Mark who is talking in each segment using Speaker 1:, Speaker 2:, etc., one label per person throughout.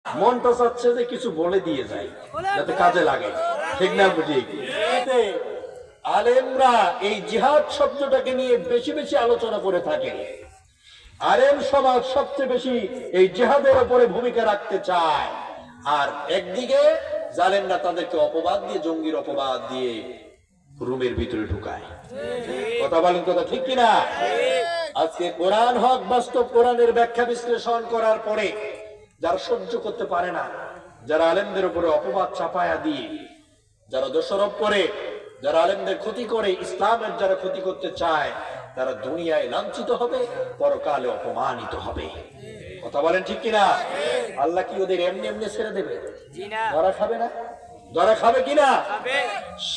Speaker 1: মনটা চাচ্ছে যে কিছু বলে দিয়ে যায় যাতে কাজে লাগে, ঠিক না? বুঝি আলেমরা এই জিহাদ শব্দটাকে নিয়ে বেশি বেশি আলোচনা করে থাকে। আলেম সমাজ সবচেয়ে বেশি এই জিহাদের উপরে ভূমিকা রাখতে চায়, আর একদিকে জালেমরা তাদেরকে অপবাদ দিয়ে, জঙ্গির অপবাদ দিয়ে রুমের ভিতরে ঢুকায়। কথা বলেন, কথা ঠিক কিনা? আজকে কোরআন হক বাস্তব, কোরআনের ব্যাখ্যা বিশ্লেষণ করার পরে যারা সহ্য করতে পারে না, যারা আলেমদের উপরে অপবাদ চাপায়া দিয়ে, যারা দোষারোপ করে, যারা আলেমদের ক্ষতি করে, ইসলামের যারা ক্ষতি করতে চায়, তারা দুনিয়ায় লাঞ্ছিত হবে, পরকালে অপমানিত হবে। কথা বলেন ঠিক কিনা? আল্লাহ কি ওদের এমনি এমনি ছেড়ে দেবে? ধরা খাবে না? ধরা খাবে কিনা?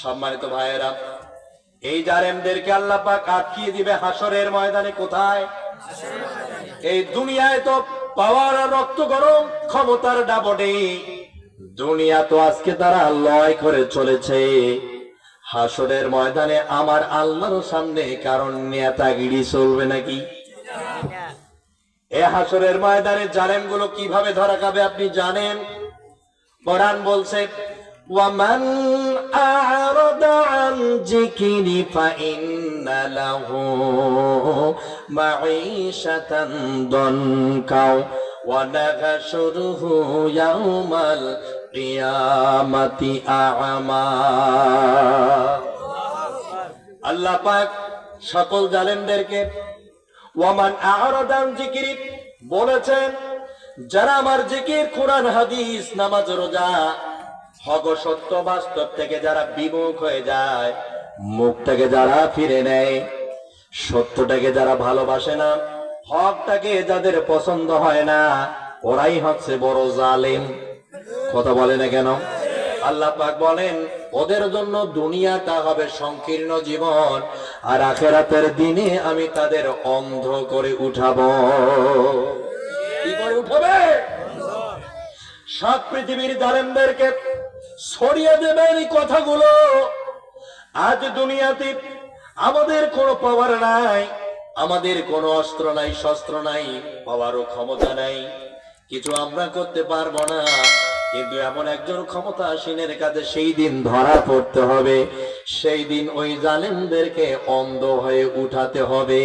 Speaker 1: সম্মানিত ভাইয়েরা, এই জালেমদেরকে আল্লাহ পাক আটকিয়ে দিবে হাসরের ময়দানে। কোথায়? এই দুনিয়ায় তো পাওয়ার রক্ত গরম, ক্ষমতার দাপটে দুনিয়া তো আজকে তারা লয় করে চলেছে। হাসরের ময়দানে আমার আল্লাহর সামনে কারণ নেতাগিরি চলবে নাকি? এ হাসরের ময়দানে জালেমগুলো কিভাবে ধরা খাবে আপনি জানেন? কোরআন বলছে, وَمَنْ أَعْرَضَ عَنْ ذِكْرِي فَإِنَّ لَهُ مَعِيشَةً ضَنكًا وَنَحْشُرُهُ يَوْمَ الْقِيَامَةِ أَعْمَى। আল্লাহ পাক সকল জালেমদেরকে ওয়ামান আ'রাদা আন যিকরি বলেছেন, যারা আমার জিকির, কোরআন, হাদিস, নামাজ, রোজা, হক ও সত্য বাস্তব থেকে যারা বিমুখ হয়ে যায়, মুখটাকে যারা ফিরে নেয়, সত্যটাকে যারা ভালোবাসে না, হকটাকে যাদের পছন্দ হয় না, ওরাই হচ্ছে বড় জালেম। কথা বলে না কেন? আল্লাহ পাক বলেন, ওদের জন্য দুনিয়াটা হবে সংকীর্ণ জীবন, আর আখিরাতের দিনে আমি তাদের অন্ধ করে উঠাবো। কি করে উঠাবে? সাত পৃথিবীর জালেমদেরকে ছড়িয়ে দেবেন এই কথাগুলো। আজ দুনিয়াতে আমাদের কোনো পাওয়ার নাই, আমাদের কোনো অস্ত্র নাই, শস্ত্র নাই, পাওয়ারও ক্ষমতা নাই, কিছু আমরা করতে পারবো না, কিন্তু এমন একজন ক্ষমতাসীনের কাছে সেই দিন ধরা পড়তে হবে, সেই দিন ওই জালেমদেরকে অন্ধ হয়ে উঠাতে হবে।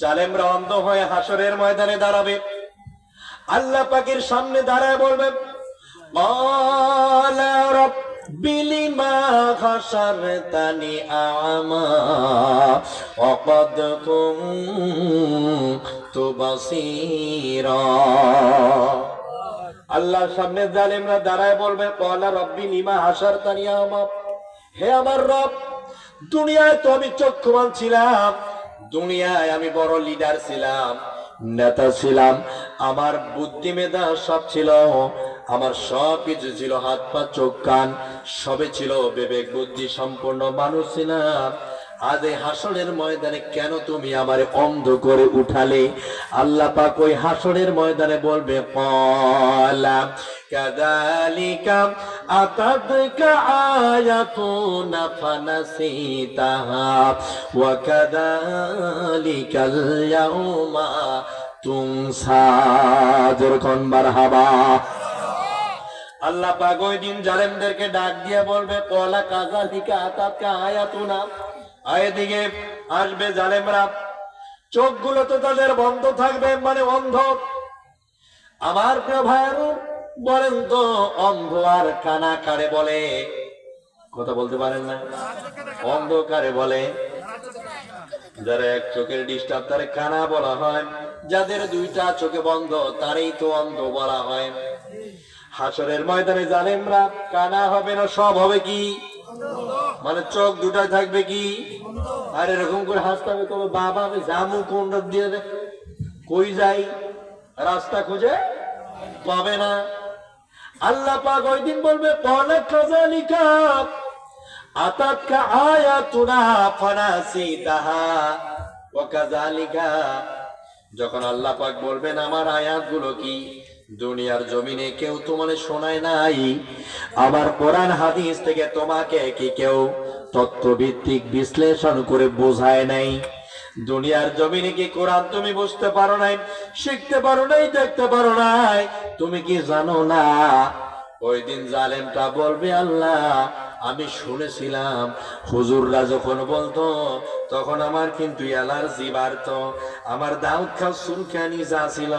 Speaker 1: জালেমরা অন্ধ হয়ে হাসরের ময়দানে দাঁড়াবে, আল্লাহ পাকের সামনে দাঁড়ায় বলবে, ক্বালা রাব্বি লিমা হাশারতানি আ'মা ওয়া ক্বাদ কুনতু বাসীরা। আল্লাহর সামনে জালেমরা দাঁড়ায় বলবে, ক্বালা রাব্বি লিমা হাশারতানি আ'মা, হে আমার রব, দুনিয়ায় তো আমি চক্ষুমান ছিলাম, দুনিয়ায় আমি বড় লিডার ছিলাম, নেতা ছিলাম, আমার বুদ্ধি মেধা সব ছিল, আমার সব কিছু ছিল, হাত পা চোখ কান সবে ছিল, বিবেক বুদ্ধি সম্পন্ন মানুষ ছিলাম। আজ এই হাসরের ময়দানে কেন তুমি আমারে অন্ধ করে উঠালে? আল্লাহ পাক ওই হাসরের ময়দানে বলবে, ক্বালা কাযালিকা আতাতকা আয়াতুনা ফানাসিতাহা ওয়া কাযালিকাল ইয়াউমা তুনসা। যেরকম মারহাবা। আল্লাহ পাক ওই দিন জালেমদেরকে ডাক দিয়ে বলবে, ক্বালা কাযালিকা আতাতকা আয়াতুনা, এদিকে আসবে জালেমরা, চোখগুলো তো তাদের বন্ধ থাকবে, মানে অন্ধ। আমার প্রিয় ভাইয়েরা বলেন তো, অন্ধ আর কানা কারে বলে? কথা বলতে পারেন না? অন্ধ কারে বলে? যারা এক চোখের ডিস্টার্ব তারে কানা বলা হয়, যাদের দুইটা চোখে বন্ধ তারই তো অন্ধ বলা হয়। হাসরের ময়দানে জালেমরা কানা হবে না, সব হবে কি? মানে চোখ দুটাই থাকবে কি? আর এরকম করে হাসতে হবে, তবে বাবা আমি জামু কোন রাত দিয়ে, কই যাই, রাস্তা খুঁজে পাবে না। আল্লাহ পাক ওই দিন বলবে, ক্বালা কাযালিকা আতাতকা আয়াতুনা ফানাসিতাহা ওয়া কাযালিকা। যখন আল্লাহ পাক বলবেন আমার আয়াতগুলো কি দুনিয়ার জমিনে কেউ তোমাকে শোনায় নাই, আমার কোরআন হাদিস থেকে তোমাকে কি কেউ তত্ত্বভিত্তিক বিশ্লেষণ করে বোঝায় নাই? দুনিয়ার জমিনে কি কোরআন তুমি বুঝতে পারো নাই, শিখতে পারো নাই, দেখতে পারো নাই? তুমি কি জানো না ওই দিন জালেমটা বলবে, আল্লাহ আমি শুনেছিলাম হুজুররা যখন বলতো তখন আমার কিন্তু অ্যালার্জি বাড়তো, আমার দাউদ খাও চুলকানি যা ছিল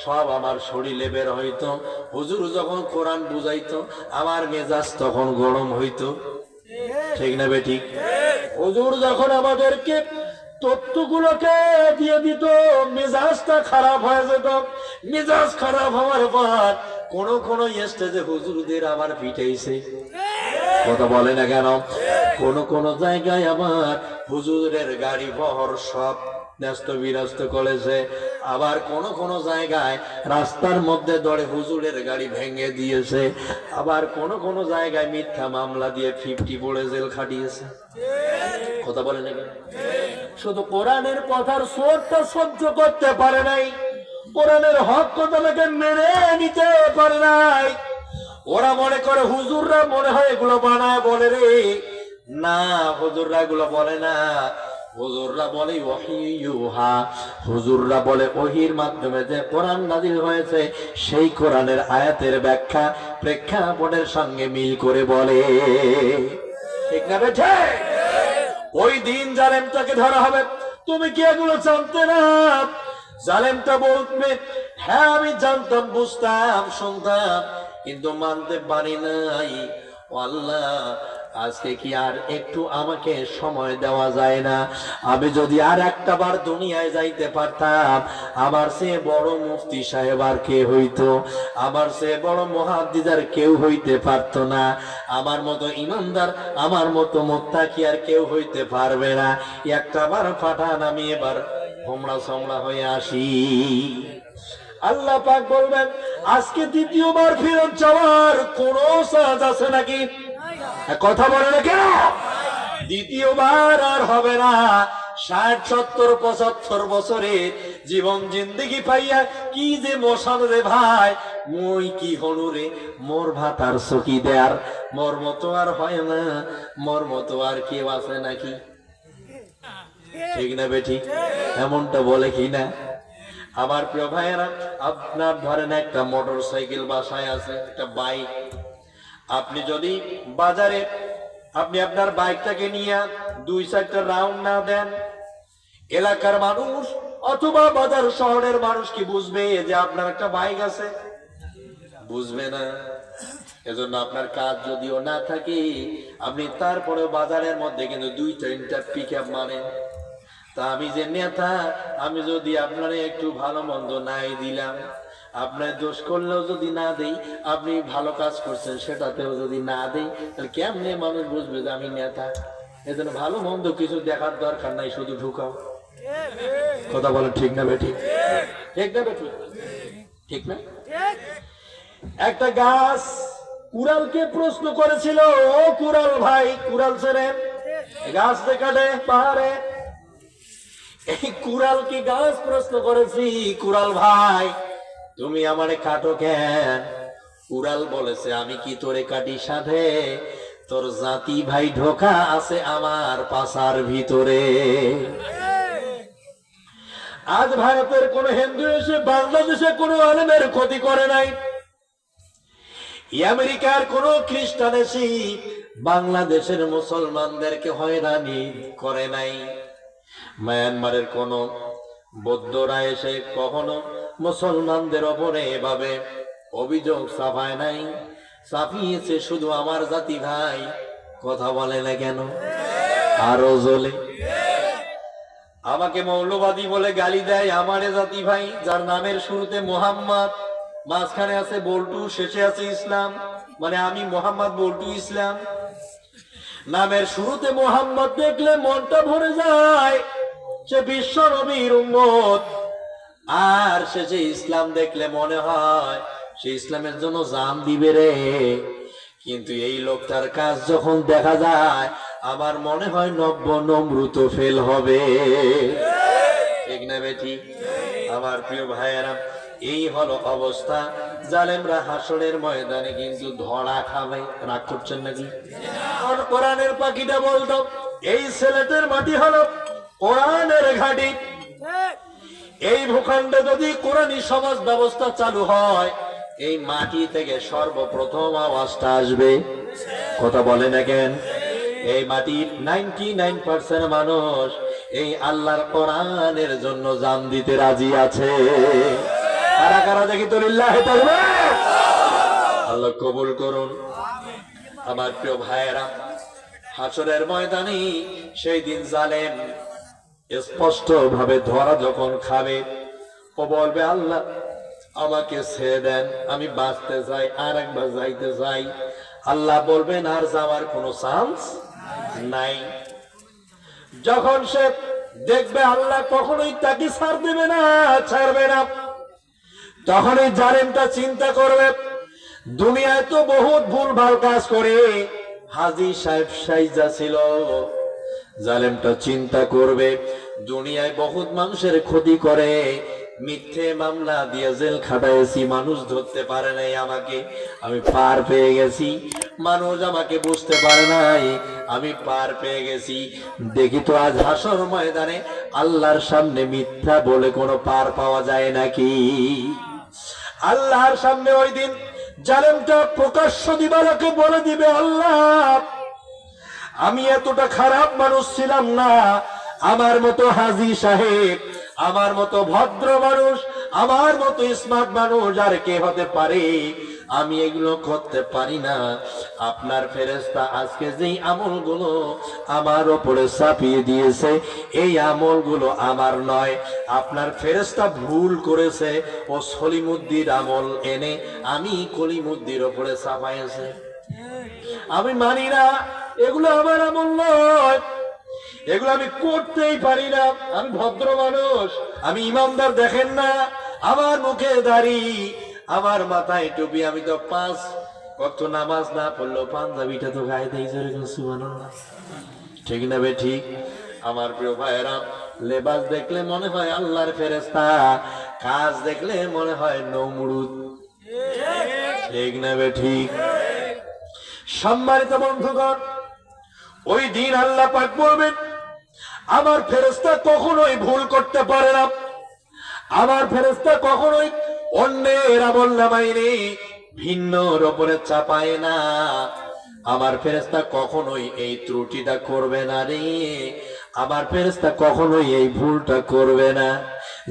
Speaker 1: সব আমার শরীরে বের হইতো, হুজুর যখন কোরআন বুঝাইতো আমার মেজাজ তখন গরম হইতো। ঠিক না বেঠিক? হুজুর যখন আমাদেরকে তত্ত্বগুলোকে দিয়ে দিত মেজাজটা খারাপ হয়ে যেত। মেজাজ খারাপ হওয়ার পর কোন স্টেজে হুজুরদের আবার পিটাইছে, কথা বলে না কেন? কোন জায়গায় আমার হুজুরের গাড়ি বহর সব ন্যস্ত বিনষ্ট করেছে, আবার কোন জায়গায় রাস্তার মধ্যে দড়ে হুজুরের গাড়ি ভেঙে দিয়েছে, আবার কোন জায়গায় মিথ্যা মামলা দিয়ে 50 পড়ে জেল খাটিয়েছে। কথা বলে না কেন? শুধু কোরআনের কথার সোরটা সহ্য করতে পারে নাই, কোরআনের হক কথাটাকে মেনে নিতে পারে নাই। ওরা মনে করে হুজুররা মনে হয় এগুলো বানায় বলে রে, না হুজুররা এগুলো বলে না, হুজুররা বলে ওহীয়ুহা, হুজুররা বলে ওহীর মাধ্যমে যে কোরআন নাযিল হয়েছে সেই কোরআনের আয়াতের ব্যাখ্যা প্রেক্ষাপটের সঙ্গে মিল করে বলে। ঠিক না বেঠে? ওই দিন জালেমটাকে ধরা হবে। তুমি কি এগুলো জানতে না? জালেমটা বলবে, হ্যাঁ আমি জানতাম, বুঝতাম, শুনতাম, কিন্তু মানতে পারি নাই। আল্লাহ আজকে কি আর একটু আমাকে সময় দেওয়া যায় না? আমি যদি আর একটা বার দুনিয়ায় যাইতে পারতাম, আমার চেয়ে বড় মুফতি সাহেব আর কে হইতো, আমার চেয়ে বড় মুহাদ্দিস আর কেউ হইতে পারতো না, আমার মতো ইমানদার, আমার মতো মুত্তাকি আর কেউ হইতে পারবে না। একটা বার পাঠান, আমি এবার হোমড়া সমড়া হয়ে আসি। আল্লাহ পাক বলবেন, আজকে দ্বিতীয়বার ফেরত যাওয়ার কোন সাজ আছে নাকি? কথা বলে না কেন? দ্বিতীয়বার আর হবে না। 60, 70, 75 বছরে জীবন জিন্দেগি পাইয়া কি যে মশান রে ভাই, মই কি হলু রে, মোর ভাতার চকি দেয়ার, মোর মতো আর হয় না, মোর মতো আর কেউ আছে নাকি? ঠিক না বেঠি? এমনটা বলে কি না? আমার প্রিয় ভাইয়েরা, আপনার ধরেন একটা মোটর সাইকেল বাসায় আছে, একটা বাইক, আপনি যদি বাজারে আপনি আপনার বাইকটাকে নিয়ে 2-4টা রাউন্ড না দেন, এলাকার মানুষ অথবা বাজার শহরের মানুষ কি বুঝবে যে আপনার একটা বাইক আছে? বুঝবে না। এজন্য আপনার কাজ যদিও না থাকে, আপনি তারপরে বাজারের মধ্যে কিন্তু 2-3টা পিকআপ মানেন। তা আমি যে নেতা, আমি যদি আপনারে একটু ভালো মন্দ নাই দিলাম, আপনার দোষ করলেও যদি না দেই, আপনি ভালো কাজ করছেন সেটাতেও যদি না দেই, তাহলে কেমনে মানুষ বুঝবে যে আমি নেতা? এজন্য ভালো মন্দ কিছু দেখার দরকার নাই, শুধু ঢুকাও। কথা বলে ঠিক না বেঠি? ঠিক না বেঠি? ঠিক না? একটা গাছ কুড়ালকে প্রশ্ন করেছিল, ও কুড়াল ভাই, কুড়াল ছেড়ে গাছ কাটে পাহাড়ে। এই কুড়ালকে গাছ প্রশ্ন করেছি, কুড়াল ভাই তুমি আমারে কাটো কেন? কুড়াল বলেছে, আমি কি তোরে কাটি সাথে? তোর জাতি ভাই ঢোকা আছে আমার পাছার ভিতরে। আজ ভারতের কোন হিন্দু এসে বাংলাদেশে কোন আলেমের ক্ষতি করে নাই, আমেরিকার কোন খ্রিস্টান এসে বাংলাদেশের মুসলমানদেরকে হয়রানি করে নাই, মায়ানমারের কোন বৌদ্ধরা এসে কখনো মুসলমানদের ওপরে এভাবে অভিযোগ চাপায় নাই, চাপিয়েছে শুধু আমার জাতি ভাই। কথা বলে না কেন? আরো জ্বলে। আমাকে মৌলবাদী বলে গালি দেয় আমারে জাতি ভাই, যার নামের শুরুতে মোহাম্মদ, মাঝখানে আছে বল্টু, শেষে আছে ইসলাম, মানে আমি মোহাম্মদ বল্টু ইসলাম। নামের শুরুতে মোহাম্মদ দেখলে মনটা ভরে যায়, সে বিশ্ব নবীর উম্মত, আর শেষে ইসলাম দেখলে মনে হয় সে ইসলামের জন্য জান দিবে রে। কিন্তু এই লোকটার কাজ যখন দেখা যায়, আমার মনে হয় নব্য নমরুত ফেল হবে। ঠিক না বেঠি? আমার প্রিয় ভাইয়েরা, এই হলো অবস্থা। জালেমরা হাসরের ময়দানে কিন্তু ধরা খাবে। রাগ করছেন নাকি? আর কোরআনের পাখিটা বলতো, এই ছেলেদের মাটি হলো কোরআনের ঘাঁটি। এই ভূখণ্ডে যদি কোরআনী সমাজ ব্যবস্থা চালু হয়, এই মাটি থেকে সর্বপ্রথম আওয়াজটা আসবে। কথা বলে না কেন? এই মাটির 99% মানুষ এই আল্লাহর কোরআনের জন্য জান দিতে রাজি আছে। কারা কারা দেখি তো লিল্লাহি তাকবীর। আল্লাহ কবুল করুন। আমার প্রিয় ভাইয়েরা, হাসরের ময়দানে সেই দিন জালেম স্পষ্ট ভাবে ধরা যখন খাবে, ও বলবে আল্লাহ আমাকে ছেড়ে দেন, আমি বাঁচতে চাই, আর একবার যাইতে চাই। আল্লাহ বলবেন আর যাওয়ার কোনো চান্স নাই। যখন সে দেখবে আল্লাহ কখনোই তাকে ছাড় দেবে না, ছাড়বে না, তখন এই জালেমটা চিন্তা করবে দুনিয়ায় তো বহুত ভুল ভাল কাজ করে হাজী সাহেব সাইজা ছিল। জালেমটা চিন্তা করবে দুনিয়ায় বহুত মানুষের ক্ষতি করে, মিথ্যে মামলা দিয়ে জেল খাটাইছি, মানুষ ধরতে পারে নাই আমাকে, আমি পার পেয়ে গেছি। মানুষ আমাকে বুঝতে পারে নাই, আমি পার পেয়ে গেছি। দেখি তো আজ হাসর ময়দানে আল্লাহর সামনে মিথ্যা বলে কোনো পার পাওয়া যায় নাকি? আল্লাহর সামনে ওই দিন জালেমটা প্রকাশ্য দিবালোকে বলে দিবে আল্লাহ আমি এতটা খারাপ মানুষ ছিলাম না, আমার মতো হাজী সাহেব, আমার মতো ভদ্র মানুষ, আমার মতো স্মার্ট মানুষ আর কে হতে পারে? আমি এগুলো করতে পারি না। আপনার ফেরেশতা আজকে যেই আমলগুলো আমার উপরে চাপিয়ে দিয়েছে, এই আমলগুলো আমার নয়, আপনার ফেরেশতা ভুল করেছে, ও সলিমুদ্দির আমল এনে আমি কলিমুদ্দির উপরে চাপাইছে। আমি মানি না, এগুলো আমার আমল নয়, এগুলো আমি করতেই পারি না। আমি ভদ্র মানুষ, আমি ইমানদার, দেখেন না আমার মুখে দাড়ি, আমার মাথায় টুপি, আমি তো 5 ওয়াক্ত নামাজ না পড়লেও পাঞ্জাবিটা তো গায়ে দেই। সুবহানাল্লাহ, ঠিক না বে ঠিক? আমার প্রিয় ভাইয়েরা, লেবাস দেখলে মনে হয় আল্লাহর ফেরেশতা, কাজ দেখলে মনে হয় নমরুদ, ঠিক না বে ঠিক? সম্মানিত বন্ধুগণ, ওই দিন আল্লাহ পাক বলবেন আমার ফেরেশতা কখনোই ভুল করতে পারে না, আমার ফেরেশতা কখনোই অন্যের আমলনামায় ভিন্নর উপরে চাপায় না, আমার ফেরেশতা কখনোই এই ত্রুটিটা করবে না রে, আমার ফেরেশতা কখনোই এই ভুলটা করবে না।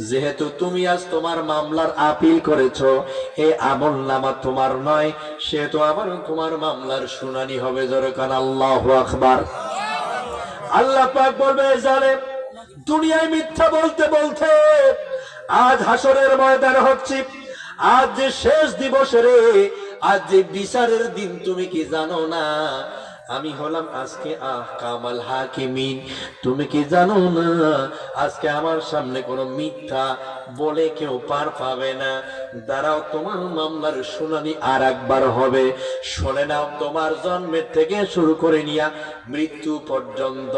Speaker 1: যেহেতু তুমি আজ তোমার মামলার আপিল করেছো, এই আমলনামা তোমার নয়, সেহেতু আবার তোমার মামলার শুনানি হবে। জোরে কান আল্লাহু আকবার। আল্লাহ পাক বলবে জালেম দুনিয়ায় মিথ্যা বলতে বলতে আজ হাসরের ময়দান হচ্ছে, আজ যে শেষ দিবস রে, আজ যে বিচারের দিন, তুমি কি জানো না আমি হলাম আজকে আহকামুল হাকিমিন? তুমি কি জানো না আজকে আমার সামনে কোনো মিথ্যা বলে কেউ পার পাবে না। দাঁড়াও, তোমার মামলার শুনানি আর একবার হবে। শুনে নাও, তোমার জন্মের থেকে শুরু করে নিয়া মৃত্যু পর্যন্ত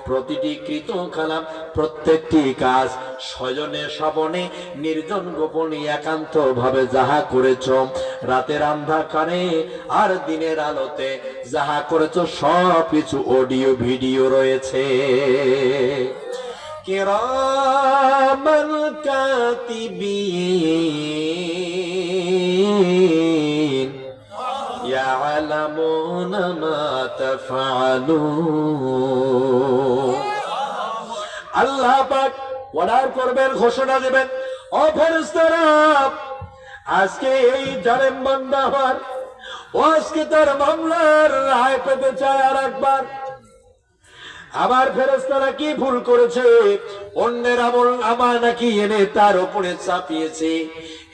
Speaker 1: প্রতিটি কৃত কালাম, প্রত্যেকটি কাজ স্বজনে স্বপনে নির্জন গোপনে একান্ত ভাবে যাহা করেছ, রাতের অন্ধকারে আর দিনের আলোতে যাহা করেছ, সব কিছু অডিও ভিডিও রয়েছে। কিরামান কাতিবিন ইয়ালামুনা মা তাফআলুন। আল্লাহ পাক অর্ডার করবেন, ঘোষণা দেবেন, ও ফেরেশতারা আজকে এই জালেম বান্দা আমার, ও আজকে তার মামলার রায় পেতে চায় আর একবার। আমার ফেরেশতারা কি ভুল করেছে? অন্যের আমল আমার নাকি এনে তার উপরে চাপিয়েছে,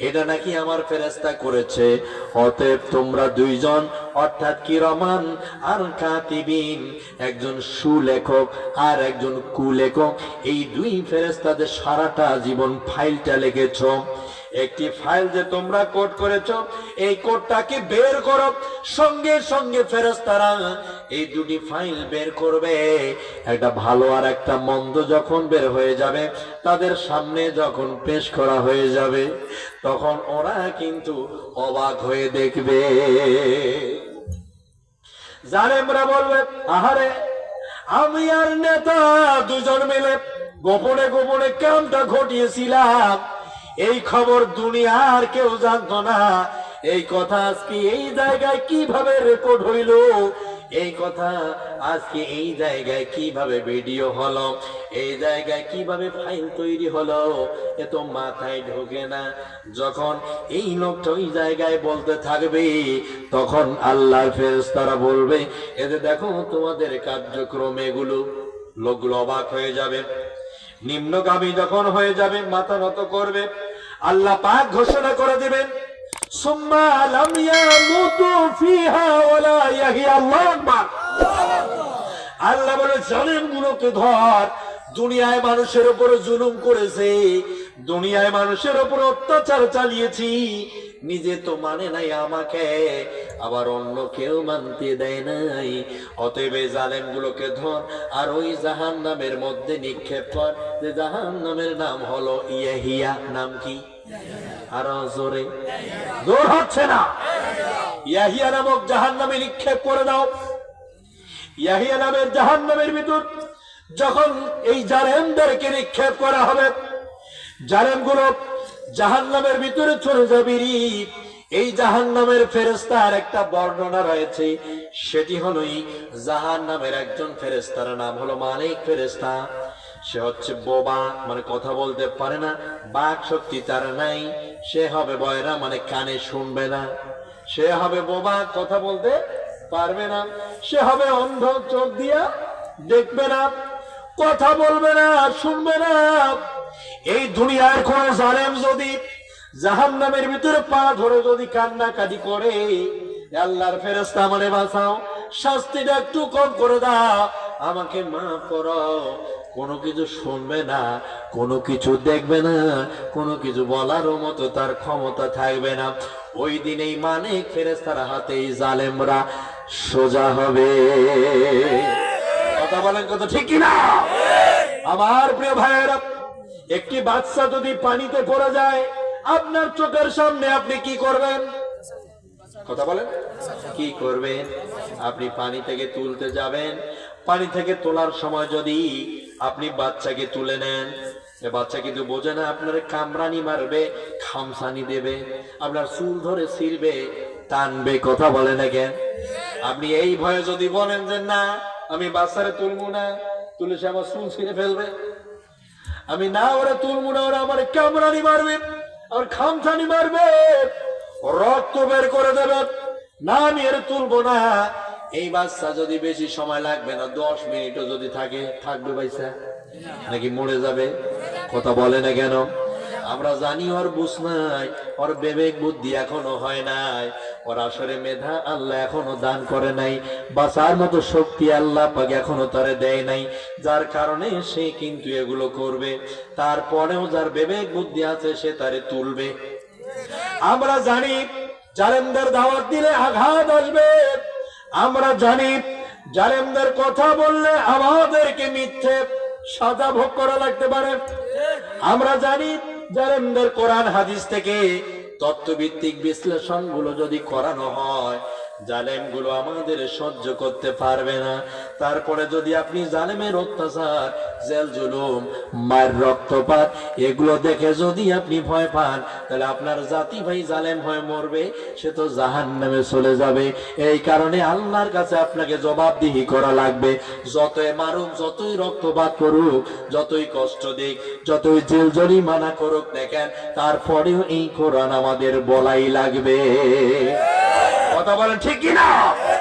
Speaker 1: এটা নাকি আমার ফেরেশতা করেছে। অতএব তোমরা দুইজন, অর্থাৎ কিরামান আর কাতিবিন, একজন সুলেখক আর একজন কুলেখক, এই দুই ফেরেশতাদের সারাটা জীবন ফাইলটা লিখেছ। একটি ফাইল যে তোমরা কোড করেছ, এই কোডটাকে বের করো। সঙ্গে সঙ্গে ফেরেশতারা এই দুটি ফাইল বের করবে। একটা ভালো আর একটা মন্দ যখন বের হয়ে যাবে, তাদের সামনে যখন পেশ করা হয়ে যাবে, তখন ওরা কিন্তু অবাক হয়ে দেখবে। জালেমরা বলবে আহারে, আমি আর নেতা দুজন মিলে গোপনে গোপনে কামটা ঘটিয়েছিলাম, এই খবর দুনিয়ার কেউ জানতো না। এই কথা আজকে এই জায়গায় কিভাবে রেকর্ড হইল, এই কথা আজকে এই জায়গায় কিভাবে ভিডিও হলো, এই জায়গায় কিভাবে ফাইল তৈরি হলো, এ তো মাথায় ঢোকে না। যখন এই লোকটা ওই জায়গায় বলতে থাকবে, তখন আল্লাহর ফেরেশতারা বলবে, এতে দেখো তোমাদের কার্যক্রম এগুলো। লোকগুলো অবাক হয়ে যাবে, নিম্নগামী যখন হয়ে যাবে মাথা নত করবে। আল্লাহ পাক ঘোষণা করে দিবেন, সুম্মা লাম ইয়ামুতু ফিহা ওয়ালা ইয়াহিয়া। আল্লাহু আকবার। আল্লাহ বলে, জালেমগুলোকে ধর। দুনিয়ায় মানুষের উপর জুলুম করেছে, দুনিয়ায় মানুষের উপর অত্যাচার চালিয়েছি, নিজে তো মানে নাই আমাকে, আবার অন্য কেউ মানতে দেয় নাই। অতএব জালেমগুলোকে ধর আর ওই জাহান্নামের মধ্যে নিক্ষেপ কর, যে জাহান্নামের নাম হলো ইয়াহিয়া। নাম কি? আরো জোরে, জোর হচ্ছে না। ইয়াহিয়া নামক জাহান্নামে নিক্ষেপ করে দাও। ইয়াহিয়া নামের জাহান্নামের ভিতর যখন এই জালেমদেরকে নিক্ষেপ করা হবে, জালেমগুলো জাহান্নামের ভিতরে চলে যাবে। এই জাহান্নামের ফেরেশতার একটা বর্ণনা রয়েছে, সেটি হলো জাহান্নামের একজন ফেরেশতার নাম হলো মালিক ফেরেশতা। সে হচ্ছে বোবা, মানে কথা বলতে পারে না, বাক শক্তি তার নাই। সে হবে বয়রা, মানে কানে শুনবে না। সে হবে বোবা, কথা বলতে পারবে না। সে হবে অন্ধ, চোখ দিয়া দেখবে না, কথা বলবে না, শুনবে না। এই দুনিয়ার কোন জালেম যদি জাহান্নামের ভিতরে পা ধরে যদি কান্নাকাটি করে, আল্লাহর ফেরেশতা, মানে বাঁচাও, শাস্তিটা একটু কম করে দাও, আমাকে মাফ করো, কোনো কিছু শুনবে না, কোনো কিছু দেখবে না, কোনো কিছু বলারও মতো তার ক্ষমতা থাকবে না। ওই দিনেই মালিক ফেরেশতার হাতে জালেমরা সোজা হবে। কথা বলেন, কথা ঠিক কিনা? আমার প্রিয় ভাইয়েরা, একটি বাচ্চা যদি পানিতে পড়ে যায় আপনার চোখের সামনে, আপনি কি করবেন? কথা বলেন, কি করবেন? আপনি পানি থেকে তুলতে যাবেন। পানি থেকে তোলার সময় যদি আপনি বাচ্চাকে তুলে নেন, বাচ্চা কিন্তু বোঝে না, আপনার কামরানি মারবে, খামসানি দেবে, আপনার চুল ধরে ছিঁড়বে, টানবে। কথা বলে না কেন? আপনি এই ভয়ে যদি বলেন যে না আমি বাচ্চারে তুলবো না, তুলে সে আমার চুল ছিঁড়ে ফেলবে, আমি না ওরা তুলবো না, ওরা আমার কামরানি মারবে, আমার খামসানি মারবে, রক্ত বের করে দেবে, না আমি এর তুলবো না। এই বাচ্চা যদি বেশি সময় লাগবে না, 10 মিনিটও যদি থাকবে বাইসা, নাকি মরে যাবে? কথা বলে না কেন? আমরা জানি ওর বুঝ নাই, ওর বিবেক বুদ্ধি এখনো হয় নাই, ওর আসলে মেধা আল্লাহ এখনো দান করে নাই, বাঁচার মতো শক্তি আল্লাহ পাক এখনো তারে দেয় নাই, যার কারণে সে কিন্তু এগুলো করবে। তারপরেও যার বিবেক বুদ্ধি আছে সে তারে তুলবে। আমরা জানি জালেমদের দাওয়াত দিলে আঘাত আসবে, আমরা জানি জালেমদের কথা বললে আমাদেরকে মিথ্যে সাজা ভোগ করা লাগতে পারে। আমরা জানি জালেমদের কোরআন হাদিস থেকে তত্ত্বভিত্তিক বিশ্লেষণ গুলো যদি করানো হয়, জালেম গুলো আমাদের সহ্য করতে পারবে না। তারপরে যদি আপনি জালেমের অত্যাচার, জেল জুলুম, মার, রক্তপাত এগুলো দেখে যদি আপনি ভয় পান, তাহলে আপনার জাতি ভাই জালেম হয়ে মরবে, সে তো জাহান্নামে চলে যাবে। এই কারণে আল্লাহর কাছে আপনাকে জবাবদিহি করা লাগবে। যতই মারুক, যতই রক্তপাত করুক, যতই কষ্ট দিক, যতই জেল জরিমানা করুক দেখেন, তারপরেও এই কোরআন আমাদের বলাই লাগবে। কথা বলেন ঠিক কিনা?